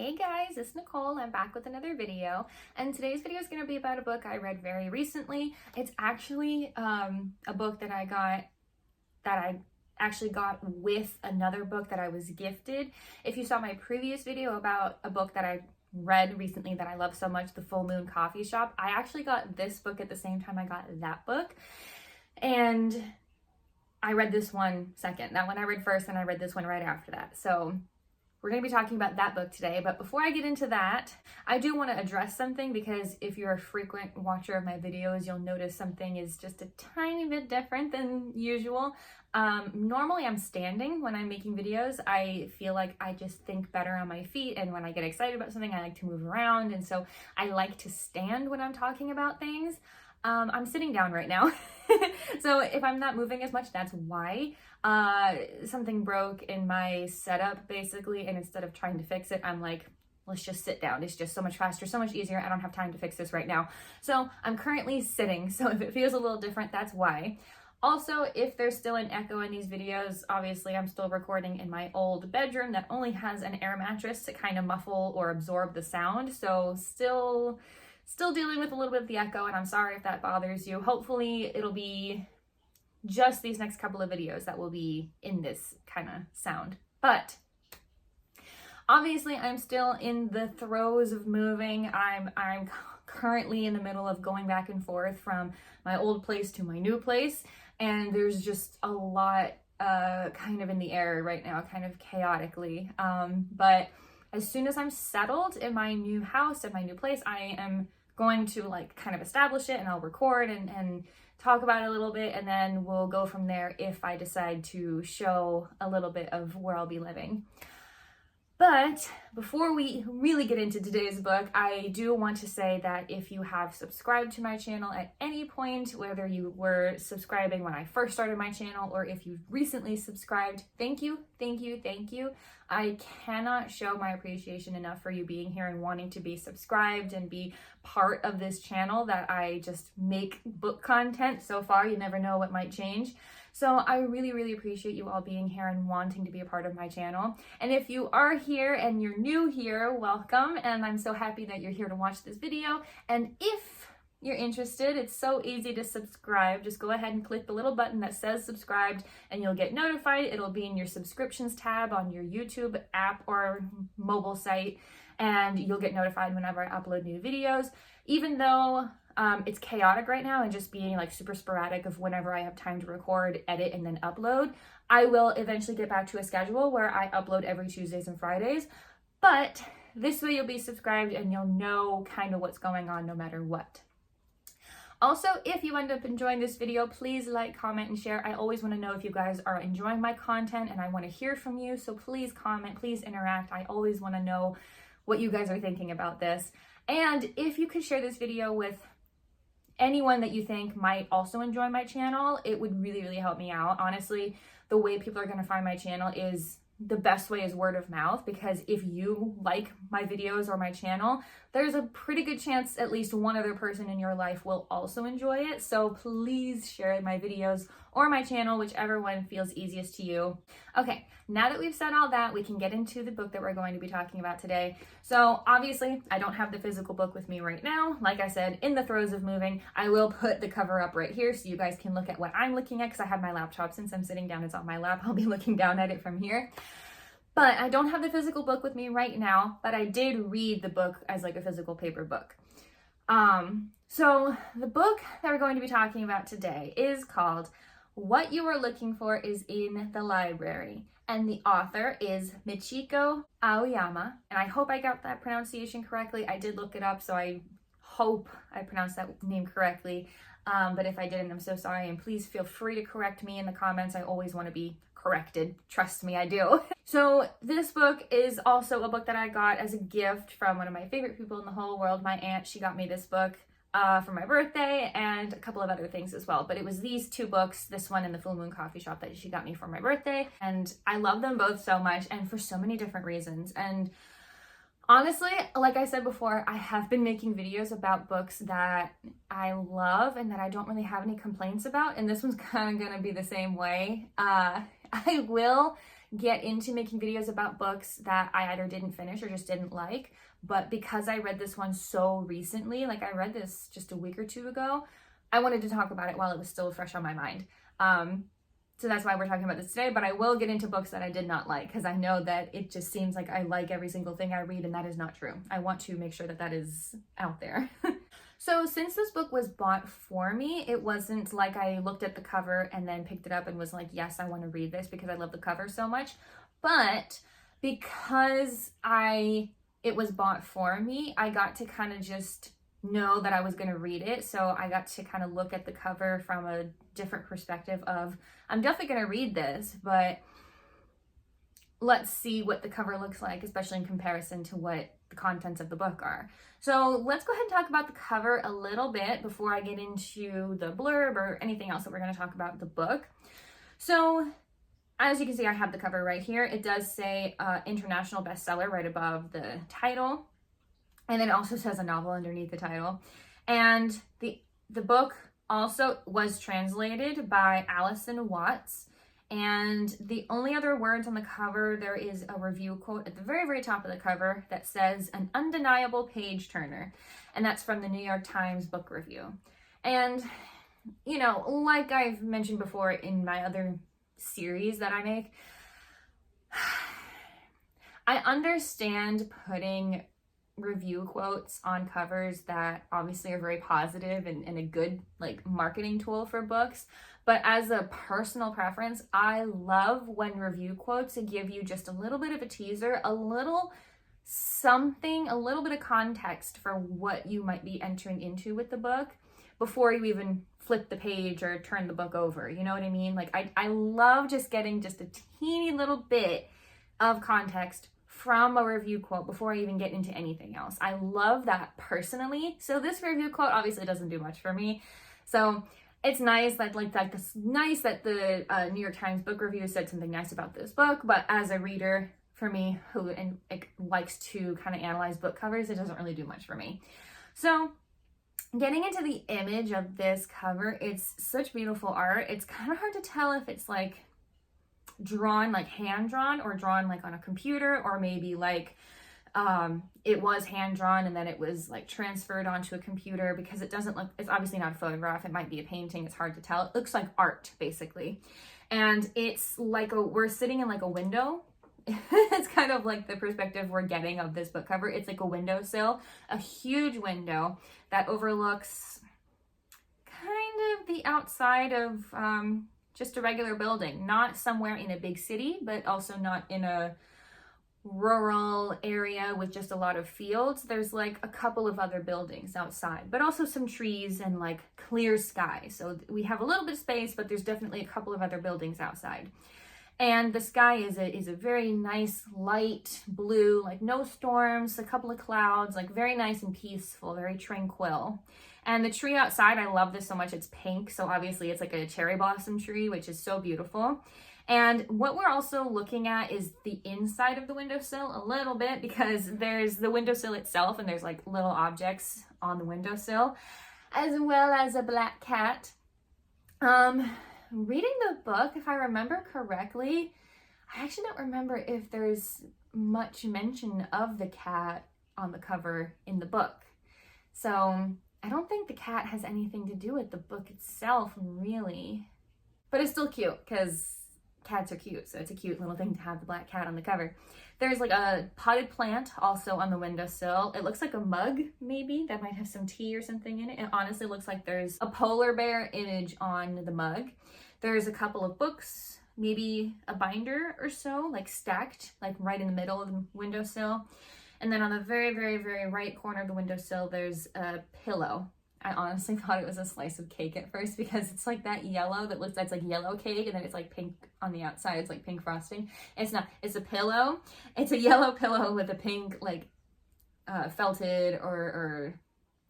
Hey guys, it's Nicole. I'm back with another video, and today's video is going to be about a book I read very recently. It's actually a book that I actually got with another book that I was gifted. If you saw my previous video about a book that I read recently that I love so much, The Full Moon Coffee Shop, I actually got this book at the same time I got that book, and I read this one second. That one I read first, and I read this one right after that. So we're going to be talking about that book today, but before I get into that, I do want to address something, because if you're a frequent watcher of my videos, you'll notice something is just a tiny bit different than usual. Normally I'm standing when I'm making videos. I feel like I just think better on my feet, and when I get excited about something, I like to move around, and so I like to stand when I'm talking about things. I'm sitting down right now, so if I'm not moving as much, that's why. Something broke in my setup basically, and instead of trying to fix it, I'm like, let's just sit down. It's just so much faster, so much easier. I don't have time to fix this right now. So I'm currently sitting, so if it feels a little different, that's why. Also, if there's still an echo in these videos, obviously I'm still recording in my old bedroom that only has an air mattress to kind of muffle or absorb the sound, so still dealing with a little bit of the echo, and I'm sorry if that bothers you. Hopefully it'll be just these next couple of videos that will be in this kind of sound. But obviously I'm still in the throes of moving. I'm currently in the middle of going back and forth from my old place to my new place, and there's just a lot kind of in the air right now, kind of chaotically. But as soon as I'm settled in my new house, in my new place, I am going to like kind of establish it, and I'll record and talk about it a little bit, and then we'll go from there if I decide to show a little bit of where I'll be living. But before we really get into today's book, I do want to say that if you have subscribed to my channel at any point, whether you were subscribing when I first started my channel or if you've recently subscribed, thank you, thank you, thank you. I cannot show my appreciation enough for you being here and wanting to be subscribed and be part of this channel that I just make book content. So far, you never know what might change. So I really, really appreciate you all being here and wanting to be a part of my channel. And if you are here and you're new here, welcome. And I'm so happy that you're here to watch this video. And if you're interested, it's so easy to subscribe. Just go ahead and click the little button that says subscribed, and you'll get notified. It'll be in your subscriptions tab on your YouTube app or mobile site, and you'll get notified whenever I upload new videos. Even though it's chaotic right now and just being like super sporadic of whenever I have time to record, edit, and then upload, I will eventually get back to a schedule where I upload every Tuesdays and Fridays. But this way you'll be subscribed and you'll know kind of what's going on no matter what. Also, if you end up enjoying this video, please like, comment, and share. I always want to know if you guys are enjoying my content, and I want to hear from you. So please comment, please interact. I always want to know what you guys are thinking about this. And if you could share this video with anyone that you think might also enjoy my channel, it would really, really help me out. Honestly, the way people are going to find my channel is the best way is word of mouth, because if you like my videos or my channel, there's a pretty good chance at least one other person in your life will also enjoy it. So please share my videos or my channel, whichever one feels easiest to you. Okay, now that we've said all that, we can get into the book that we're going to be talking about today. So obviously, I don't have the physical book with me right now. Like I said, in the throes of moving, I will put the cover up right here so you guys can look at what I'm looking at, because I have my laptop. Since I'm sitting down, it's on my lap. I'll be looking down at it from here. But I don't have the physical book with me right now, but I did read the book as like a physical paper book. So the book that we're going to be talking about today is called What You Are Looking For Is in the Library. And the author is Michiko Aoyama. And I hope I got that pronunciation correctly. I did look it up, so I hope I pronounced that name correctly. But if I didn't, I'm so sorry. And please feel free to correct me in the comments. I always want to be corrected. Trust me, I do. So this book is also a book that I got as a gift from one of my favorite people in the whole world, my aunt. She got me this book for my birthday and a couple of other things as well. But it was these two books, this one and The Full Moon Coffee Shop, that she got me for my birthday. And I love them both so much, and for so many different reasons. And honestly, like I said before, I have been making videos about books that I love and that I don't really have any complaints about. And this one's kind of going to be the same way. I will get into making videos about books that I either didn't finish or just didn't like. But because I read this one so recently, like I read this just a week or two ago, I wanted to talk about it while it was still fresh on my mind. So that's why we're talking about this today, but I will get into books that I did not like because I know that it just seems like I like every single thing I read, and that is not true. I want to make sure that that is out there. So since this book was bought for me, it wasn't like I looked at the cover and then picked it up and was like, yes, I want to read this because I love the cover so much. But because it was bought for me, I got to kind of just know that I was going to read it. So I got to kind of look at the cover from a different perspective of, I'm definitely going to read this, but let's see what the cover looks like, especially in comparison to what the contents of the book are. So let's go ahead and talk about the cover a little bit before I get into the blurb or anything else that we're going to talk about the book. So as you can see, I have the cover right here. It does say international bestseller right above the title. And then it also says a novel underneath the title. And the book also was translated by Alison Watts. And the only other words on the cover, there is a review quote at the very, very top of the cover that says, an undeniable page turner. And that's from the New York Times Book Review. And, you know, like I've mentioned before in my other series that I make, I understand putting review quotes on covers that obviously are very positive and a good like marketing tool for books. But as a personal preference, I love when review quotes give you just a little bit of a teaser, a little something, a little bit of context for what you might be entering into with the book before you even flip the page or turn the book over. You know what I mean? Like I love just getting just a teeny little bit of context from a review quote before I even get into anything else. I love that personally. So this review quote obviously doesn't do much for me. So it's nice that it's nice that the New York Times Book Review said something nice about this book, but as a reader, for me, who likes to kind of analyze book covers, it doesn't really do much for me. So getting into the image of this cover, it's such beautiful art. It's kind of hard to tell if it's like drawn, like hand drawn, or drawn like on a computer, or maybe like it was hand drawn and then it was like transferred onto a computer, because it doesn't look, it's obviously not a photograph, it might be a painting, it's hard to tell. It looks like art basically, and it's like we're sitting in like a window. It's kind of like the perspective we're getting of this book cover. It's like a windowsill, a huge window that overlooks kind of the outside of just a regular building, not somewhere in a big city, but also not in a rural area with just a lot of fields. There's like a couple of other buildings outside, but also some trees and like clear sky. So we have a little bit of space, but there's definitely a couple of other buildings outside. And the sky is a very nice light blue, like no storms, a couple of clouds, like very nice and peaceful, very tranquil. And the tree outside, I love this so much, it's pink. So obviously it's like a cherry blossom tree, which is so beautiful. And what we're also looking at is the inside of the windowsill a little bit, because there's the windowsill itself and there's like little objects on the windowsill, as well as a black cat. Reading the book, if I remember correctly, I actually don't remember if there's much mention of the cat on the cover in the book. So I don't think the cat has anything to do with the book itself, really. But it's still cute, because cats are cute, so it's a cute little thing to have the black cat on the cover. There's like a potted plant also on the windowsill. It looks like a mug, maybe, that might have some tea or something in it. It honestly looks like there's a polar bear image on the mug. There's a couple of books, maybe a binder or so, like stacked, like right in the middle of the windowsill. And then on the very, very, very right corner of the windowsill, there's a pillow. I honestly thought it was a slice of cake at first, because it's like that yellow that looks, that's like yellow cake, and then it's like pink on the outside. It's like pink frosting. It's not, it's a pillow. It's a yellow pillow with a pink like felted or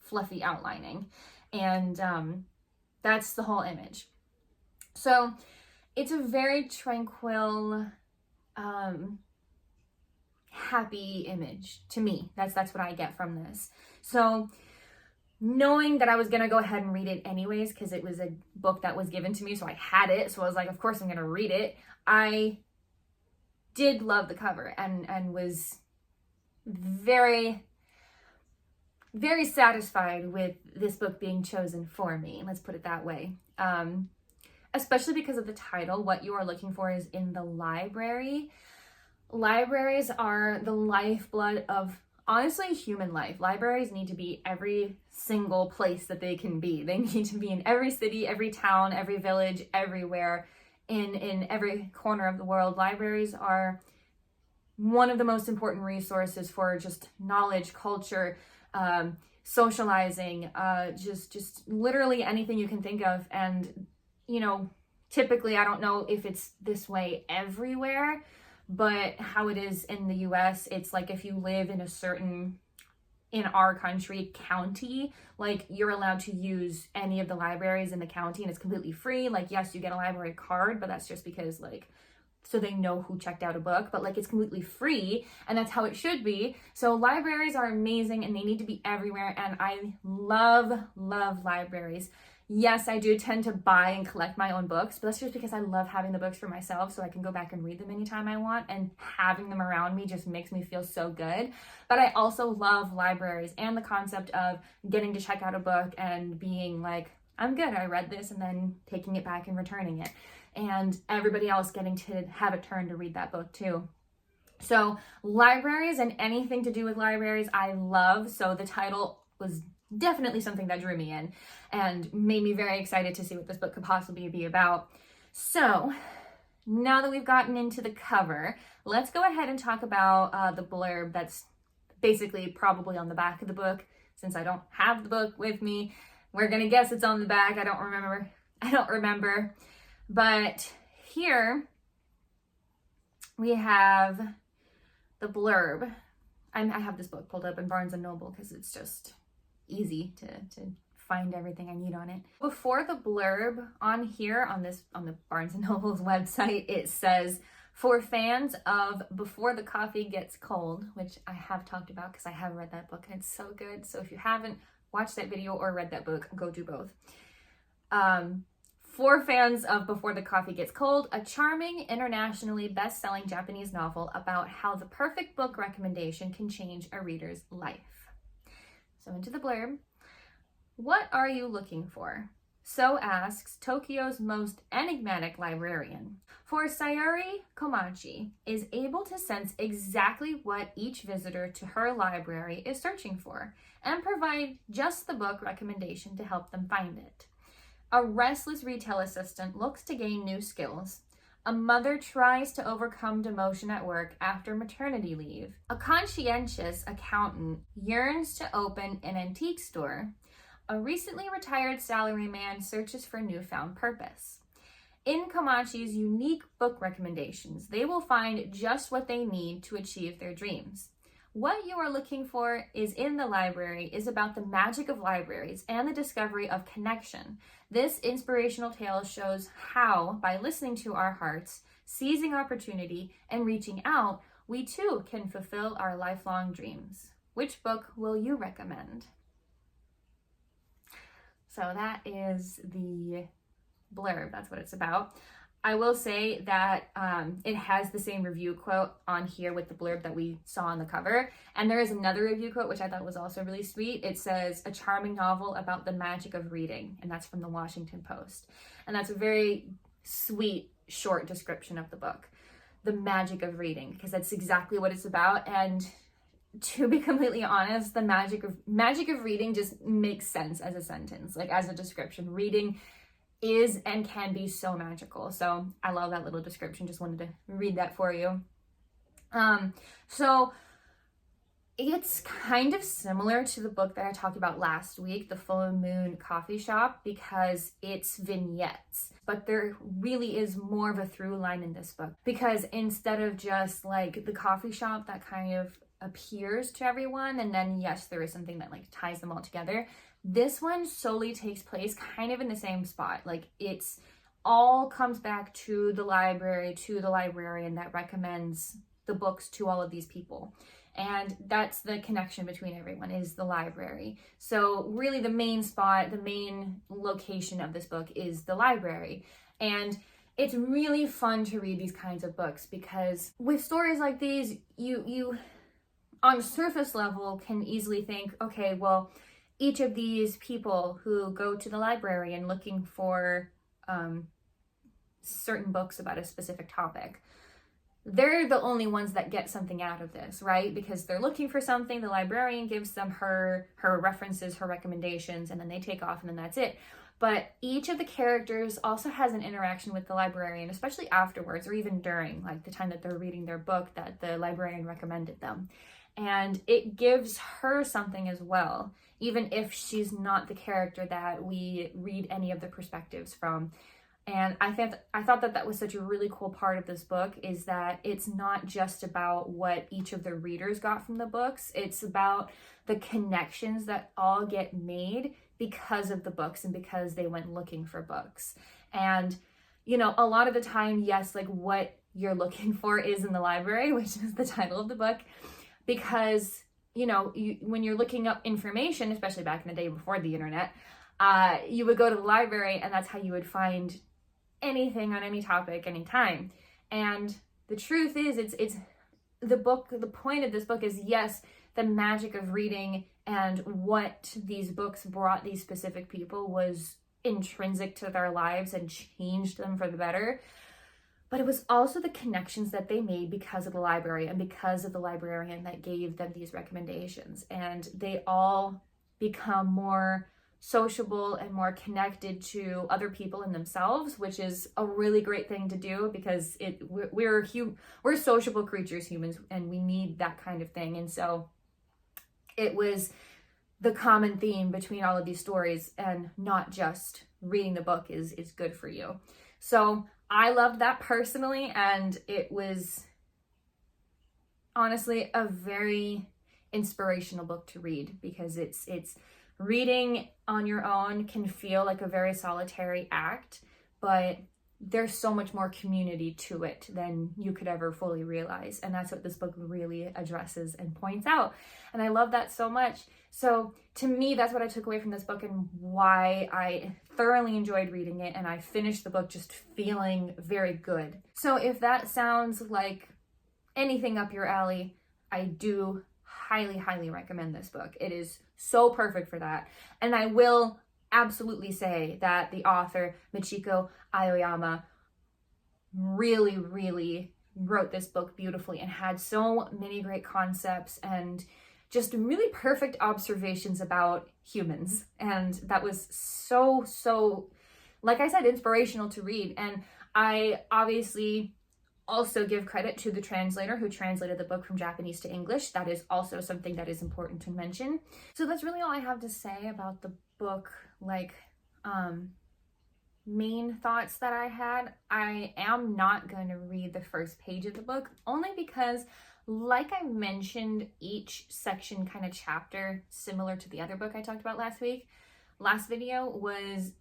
fluffy outlining. And that's the whole image. So it's a very tranquil, happy image to me. That's what I get from this. So knowing that I was going to go ahead and read it anyways, because it was a book that was given to me, so I had it. So I was like, of course I'm going to read it. I did love the cover and was very, very satisfied with this book being chosen for me. Let's put it that way. Especially because of the title, What You Are Looking For is in the Library. Libraries are the lifeblood of, honestly, human life. Libraries need to be every single place that they can be. They need to be in every city, every town, every village, everywhere, in every corner of the world. Libraries are one of the most important resources for just knowledge, culture, socializing, just literally anything you can think of. And, you know, typically, I don't know if it's this way everywhere, but how it is in the US, it's like if you live in a certain, in our country, county, like you're allowed to use any of the libraries in the county and it's completely free. Like, yes, you get a library card, but that's just because, like, so they know who checked out a book, but like it's completely free, and that's how it should be. So libraries are amazing and they need to be everywhere, and I love libraries. Yes, I do tend to buy and collect my own books, but that's just because I love having the books for myself so I can go back and read them anytime I want, and having them around me just makes me feel so good. But I also love libraries and the concept of getting to check out a book and being like, I'm good, I read this, and then taking it back and returning it. And everybody else getting to have a turn to read that book too. So libraries and anything to do with libraries, I love. So the title was definitely something that drew me in and made me very excited to see what this book could possibly be about. So now that we've gotten into the cover, let's go ahead and talk about the blurb that's basically probably on the back of the book. Since I don't have the book with me, we're gonna guess it's on the back. I don't remember. But here we have the blurb. I have this book pulled up in Barnes & Noble because it's just easy to find everything I need on it. Before the blurb on here, on the Barnes & Noble's website, it says, for fans of Before the Coffee Gets Cold, which I have talked about because I have read that book and it's so good. So if you haven't watched that video or read that book, go do both. For fans of Before the Coffee Gets Cold, a charming, internationally best-selling Japanese novel about how the perfect book recommendation can change a reader's life. So into the blurb. What are you looking for? So asks Tokyo's most enigmatic librarian. For Sayuri Komachi is able to sense exactly what each visitor to her library is searching for and provide just the book recommendation to help them find it. A restless retail assistant looks to gain new skills. A mother tries to overcome demotion at work after maternity leave. A conscientious accountant yearns to open an antique store. A recently retired salaryman searches for newfound purpose. In Komachi's unique book recommendations, they will find just what they need to achieve their dreams. What You Are Looking For is in the Library is about the magic of libraries and the discovery of connection. This inspirational tale shows how, by listening to our hearts, seizing opportunity, and reaching out, we too can fulfill our lifelong dreams. Which book will you recommend? So that is the blurb. That's what it's about. I will say that it has the same review quote on here with the blurb that we saw on the cover. And there is another review quote, which I thought was also really sweet. It says, a charming novel about the magic of reading. And that's from the Washington Post. And that's a very sweet, short description of the book. The magic of reading, because that's exactly what it's about. And to be completely honest, the magic of reading just makes sense as a sentence, like as a description. Reading is and can be so magical. So I love that little description. Just wanted to read that for you. So it's kind of similar to the book that I talked about last week, The Full Moon Coffee Shop, because it's vignettes. But there really is more of a through line in this book, because instead of just like the coffee shop that kind of appears to everyone, and then yes, there is something that like ties them all together, this one solely takes place kind of in the same spot. Like it's all comes back to the library, to the librarian that recommends the books to all of these people. And that's the connection between everyone, is the library. So really the main spot, the main location of this book is the library. And it's really fun to read these kinds of books, because with stories like these, you on surface level can easily think, okay, well, each of these people who go to the librarian looking for certain books about a specific topic, they're the only ones that get something out of this, right? Because they're looking for something, the librarian gives them her references, her recommendations, and then they take off, and then that's it. But each of the characters also has an interaction with the librarian, especially afterwards, or even during, like, the time that they're reading their book that the librarian recommended them. And it gives her something as well, even if she's not the character that we read any of the perspectives from. And I thought that was such a really cool part of this book, is that it's not just about what each of the readers got from the books. It's about the connections that all get made because of the books and because they went looking for books. And, you know, a lot of the time, yes, like what you're looking for is in the library, which is the title of the book, because, you know, when you're looking up information, especially back in the day before the internet, you would go to the library, and that's how you would find anything on any topic anytime. And the truth is, it's the point of this book is, yes, the magic of reading and what these books brought these specific people was intrinsic to their lives and changed them for the better, but it was also the connections that they made because of the library and because of the librarian that gave them these recommendations. And they all become more sociable and more connected to other people and themselves, which is a really great thing to do, because we're sociable creatures, humans, and we need that kind of thing. And so it was the common theme between all of these stories, and not just reading the book is good for you. So I loved that personally, and it was honestly a very inspirational book to read, because it's reading on your own can feel like a very solitary act, but there's so much more community to it than you could ever fully realize. And that's what this book really addresses and points out. And I love that so much. So to me, that's what I took away from this book, and why I thoroughly enjoyed reading it. And I finished the book just feeling very good. So if that sounds like anything up your alley, I do highly, highly recommend this book. It is so perfect for that. And I will absolutely say that the author, Michiko Aoyama, really, really wrote this book beautifully and had so many great concepts and just really perfect observations about humans. And that was so, like I said, inspirational to read. And I obviously also give credit to the translator who translated the book from Japanese to English. That is also something that is important to mention. So that's really all I have to say about the book, like main thoughts that I had. I am not going to read the first page of the book, only because, like I mentioned, each section, kind of chapter, similar to the other book I talked about last video, was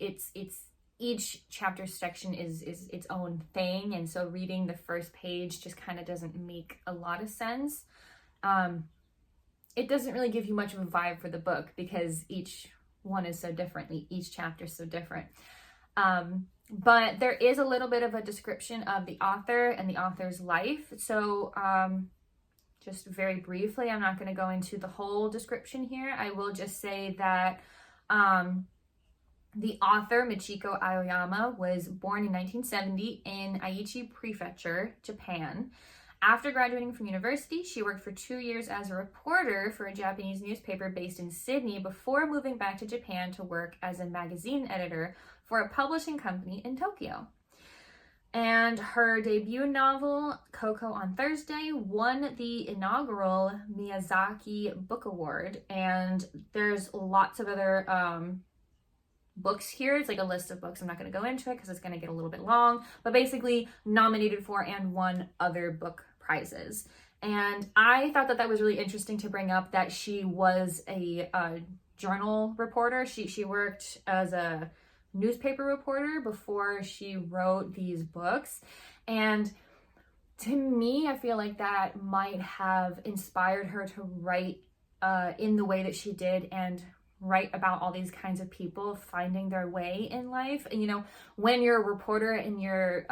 each chapter section is its own thing, and so reading the first page just kind of doesn't make a lot of sense. It doesn't really give you much of a vibe for the book, because each one is so different, each chapter is so different. But there is a little bit of a description of the author and the author's life. So just very briefly, I'm not going to go into the whole description here. I will just say that the author, Michiko Aoyama, was born in 1970 in Aichi Prefecture, Japan. After graduating from university, she worked for 2 years as a reporter for a Japanese newspaper based in Sydney before moving back to Japan to work as a magazine editor for a publishing company in Tokyo. And her debut novel, Coco on Thursday, won the inaugural Miyazaki Book Award. And there's lots of other books here. It's like a list of books. I'm not going to go into it because it's going to get a little bit long, but basically nominated for and won other book prizes. And I thought that was really interesting to bring up, that she was a journal reporter. She worked as a newspaper reporter before she wrote these books. And to me, I feel like that might have inspired her to write in the way that she did, and write about all these kinds of people finding their way in life. And, you know, when you're a reporter and you're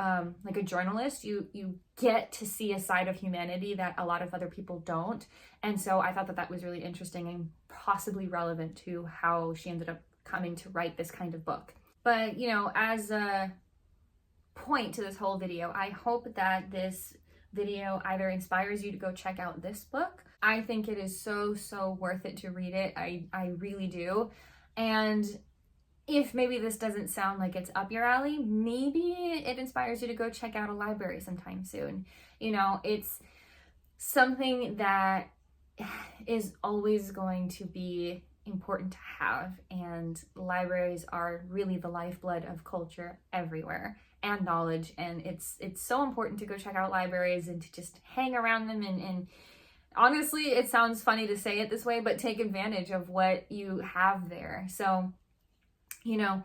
like a journalist, you get to see a side of humanity that a lot of other people don't. And so I thought that that was really interesting and possibly relevant to how she ended up coming to write this kind of book. But, you know, as a point to this whole video, I hope that this video either inspires you to go check out this book. I think it is so worth it to read it. I really do. And if maybe this doesn't sound like it's up your alley, maybe it inspires you to go check out a library sometime soon. You know, it's something that is always going to be important to have, and libraries are really the lifeblood of culture everywhere and knowledge, and it's so important to go check out libraries and to just hang around them and honestly, it sounds funny to say it this way, but take advantage of what you have there. So, you know,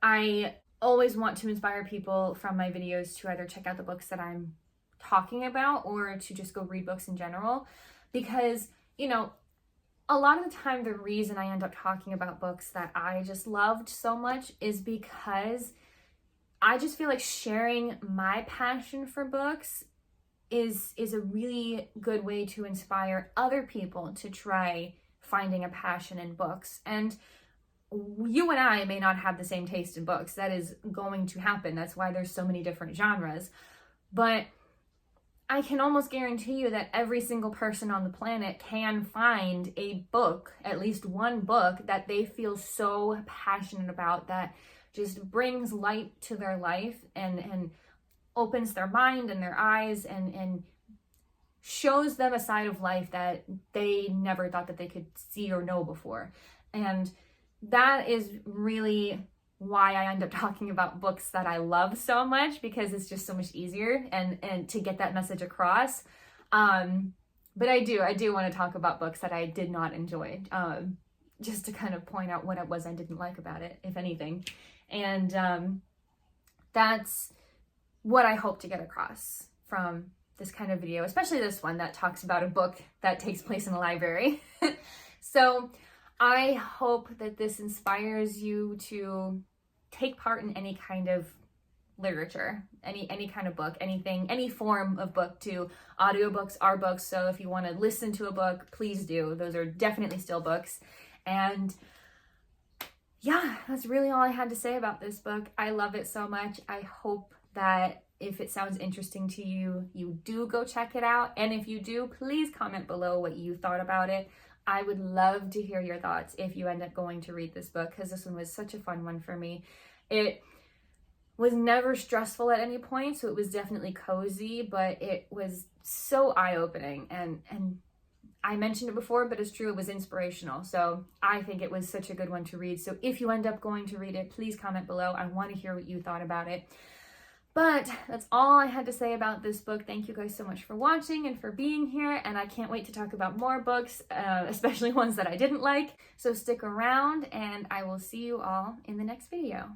I always want to inspire people from my videos to either check out the books that I'm talking about or to just go read books in general, because, you know, a lot of the time the reason I end up talking about books that I just loved so much is because I just feel like sharing my passion for books is a really good way to inspire other people to try finding a passion in books. And you and I may not have the same taste in books. That is going to happen. That's why there's so many different genres. But I can almost guarantee you that every single person on the planet can find a book, at least one book, that they feel so passionate about that just brings light to their life and opens their mind and their eyes and shows them a side of life that they never thought that they could see or know before. And that is really why I end up talking about books that I love so much, because it's just so much easier and to get that message across. But I do want to talk about books that I did not enjoy, just to kind of point out what it was I didn't like about it, if anything. And that's what I hope to get across from this kind of video, especially this one that talks about a book that takes place in a library. So I hope that this inspires you to take part in any kind of literature, any kind of book, anything, any form of book, to audiobooks are books. So if you want to listen to a book, please do. Those are definitely still books. And yeah, that's really all I had to say about this book. I love it so much. I hope that if it sounds interesting to you, you do go check it out. And if you do, please comment below what you thought about it. I would love to hear your thoughts if you end up going to read this book, because this one was such a fun one for me. It was never stressful at any point, so it was definitely cozy, but it was so eye-opening. And I mentioned it before, but it's true, it was inspirational. So I think it was such a good one to read. So if you end up going to read it, please comment below. I want to hear what you thought about it. But that's all I had to say about this book. Thank you guys so much for watching and for being here. And I can't wait to talk about more books, especially ones that I didn't like. So stick around and I will see you all in the next video.